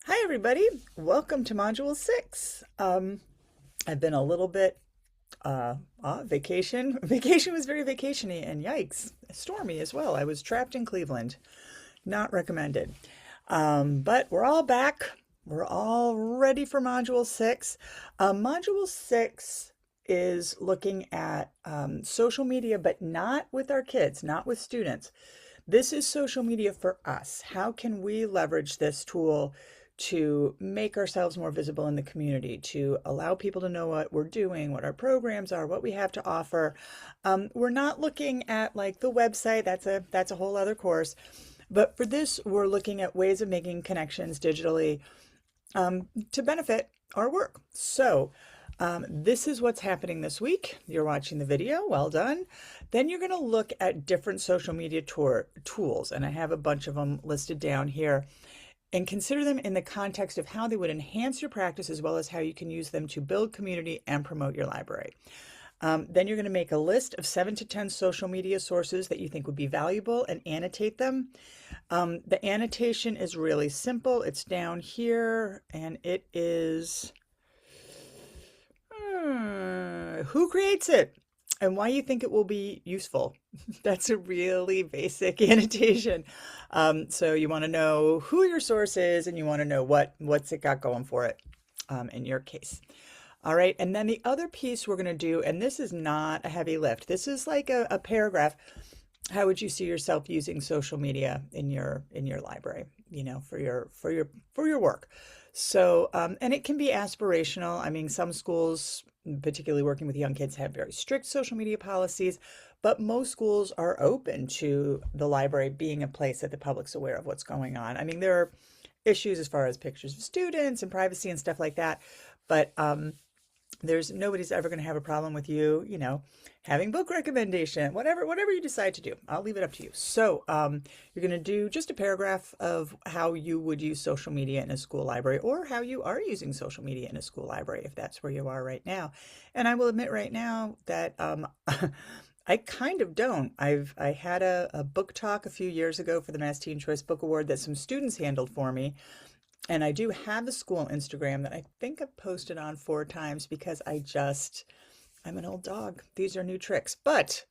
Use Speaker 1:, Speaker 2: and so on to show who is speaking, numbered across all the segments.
Speaker 1: Hi, everybody. Welcome to Module 6. I've been a little bit vacation. Vacation was very vacationy and yikes, stormy as well. I was trapped in Cleveland. Not recommended. But we're all back. We're all ready for Module 6. Module 6 is looking at social media, but not with our kids, not with students. This is social media for us. How can we leverage this tool to make ourselves more visible in the community, to allow people to know what we're doing, what our programs are, what we have to offer? We're not looking at like the website. That's a whole other course. But for this, we're looking at ways of making connections digitally to benefit our work. So this is what's happening this week. You're watching the video. Well done. Then you're going to look at different social media tools, and I have a bunch of them listed down here, and consider them in the context of how they would enhance your practice as well as how you can use them to build community and promote your library. Then you're going to make a list of 7 to 10 social media sources that you think would be valuable and annotate them. The annotation is really simple. It's down here, and it is who creates it and why you think it will be useful. That's a really basic annotation. So you want to know who your source is, and you want to know what's it got going for it in your case. All right, and then the other piece we're going to do, and this is not a heavy lift. This is like a paragraph. How would you see yourself using social media in your library, for your work? So, and it can be aspirational. I mean, some schools, particularly working with young kids, have very strict social media policies, but most schools are open to the library being a place that the public's aware of what's going on. I mean, there are issues as far as pictures of students and privacy and stuff like that, but nobody's ever going to have a problem with you, having book recommendation, whatever you decide to do. I'll leave it up to you. So you're going to do just a paragraph of how you would use social media in a school library, or how you are using social media in a school library, if that's where you are right now. And I will admit right now that I kind of don't. I had a book talk a few years ago for the Mass Teen Choice Book Award that some students handled for me. And I do have a school Instagram that I think I've posted on 4 times because I'm an old dog. These are new tricks, but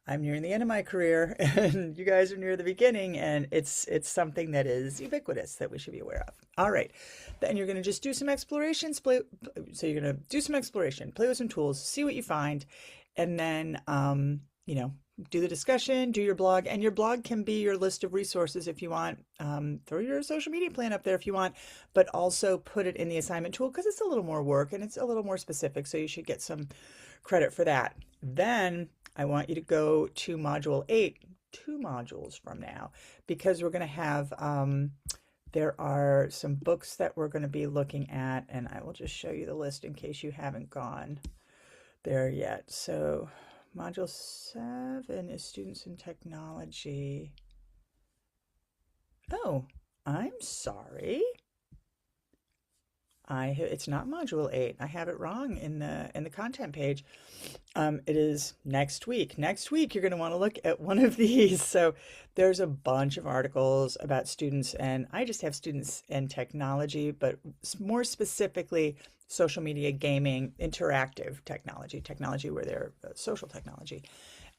Speaker 1: I'm nearing the end of my career and you guys are near the beginning, and it's something that is ubiquitous that we should be aware of. All right. Then you're going to just do some explorations. So you're going to do some exploration, play with some tools, see what you find, and then, do the discussion, do your blog, and your blog can be your list of resources if you want. Throw your social media plan up there if you want, but also put it in the assignment tool because it's a little more work and it's a little more specific, so you should get some credit for that. Then I want you to go to Module 8, 2 modules from now, because we're going to have, there are some books that we're going to be looking at, and I will just show you the list in case you haven't gone there yet. So Module 7 is Students in Technology. Oh, I'm sorry. It's not Module 8. I have it wrong in the content page. It is next week. Next week, you're going to want to look at one of these. So there's a bunch of articles about students, and I just have students in technology, but more specifically, social media, gaming, interactive technology where they're social technology.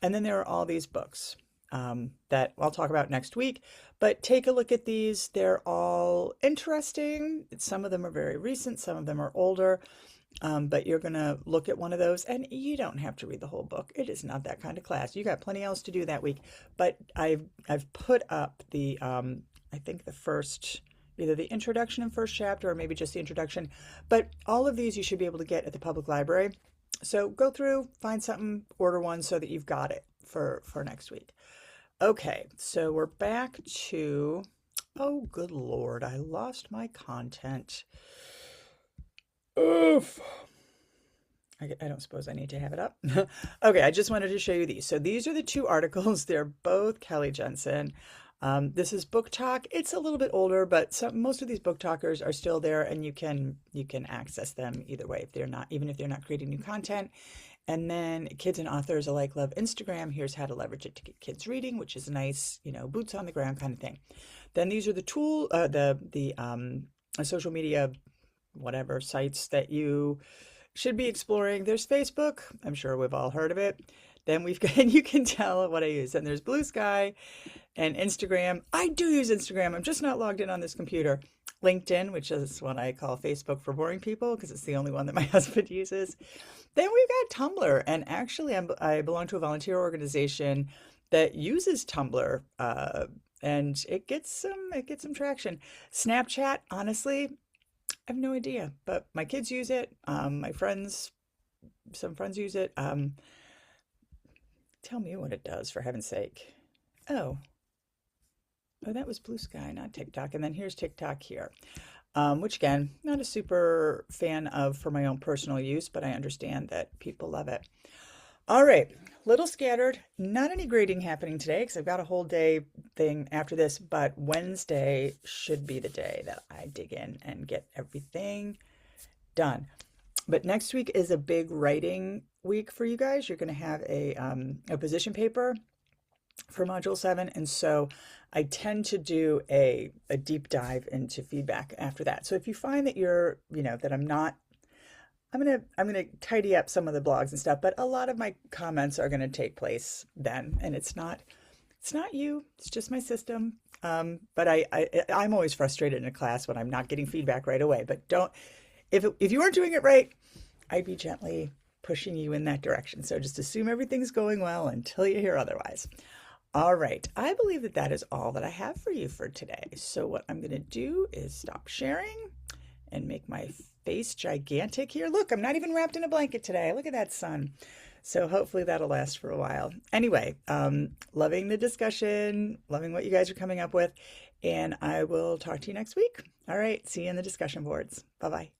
Speaker 1: And then there are all these books that I'll talk about next week, but take a look at these. They're all interesting. Some of them are very recent, some of them are older, but you're going to look at one of those, and you don't have to read the whole book. It is not that kind of class. You got plenty else to do that week, but I've put up the, I think the first, either the introduction and first chapter, or maybe just the introduction. But all of these you should be able to get at the public library. So go through, find something, order one so that you've got it for next week. Okay, so we're back to, oh, good Lord, I lost my content. Oof. I don't suppose I need to have it up. Okay, I just wanted to show you these. So these are the 2 articles. They're both Kelly Jensen. This is Book Talk. It's a little bit older, but most of these book talkers are still there, and you can access them either way, even if they're not creating new content. And then Kids and Authors Alike Love Instagram. Here's how to leverage it to get kids reading, which is a nice, boots on the ground kind of thing. Then these are the social media, whatever sites that you should be exploring. There's Facebook. I'm sure we've all heard of it. Then we've got, and you can tell what I use. And there's Blue Sky and Instagram. I do use Instagram. I'm just not logged in on this computer. LinkedIn, which is what I call Facebook for boring people because it's the only one that my husband uses. Then we've got Tumblr. And actually, I belong to a volunteer organization that uses Tumblr. And it gets some traction. Snapchat, honestly, I have no idea, but my kids use it. Some friends use it. Tell me what it does, for heaven's sake. Oh, oh, that was Blue Sky, not TikTok. And then here's TikTok here, which again, not a super fan of for my own personal use, but I understand that people love it. All right, little scattered. Not any grading happening today because I've got a whole day thing after this, but Wednesday should be the day that I dig in and get everything done. But next week is a big writing week for you guys. You're going to have a position paper for Module 7, and so I tend to do a deep dive into feedback after that. So if you find that that I'm gonna tidy up some of the blogs and stuff, but a lot of my comments are gonna take place then, and it's not you, it's just my system. But I'm always frustrated in a class when I'm not getting feedback right away. But if you aren't doing it right, I'd be gently pushing you in that direction. So just assume everything's going well until you hear otherwise. All right, I believe that is all that I have for you for today. So what I'm gonna do is stop sharing and make my face gigantic here. Look, I'm not even wrapped in a blanket today. Look at that sun. So hopefully that'll last for a while. Anyway, loving the discussion, loving what you guys are coming up with, and I will talk to you next week. All right, see you in the discussion boards. Bye-bye.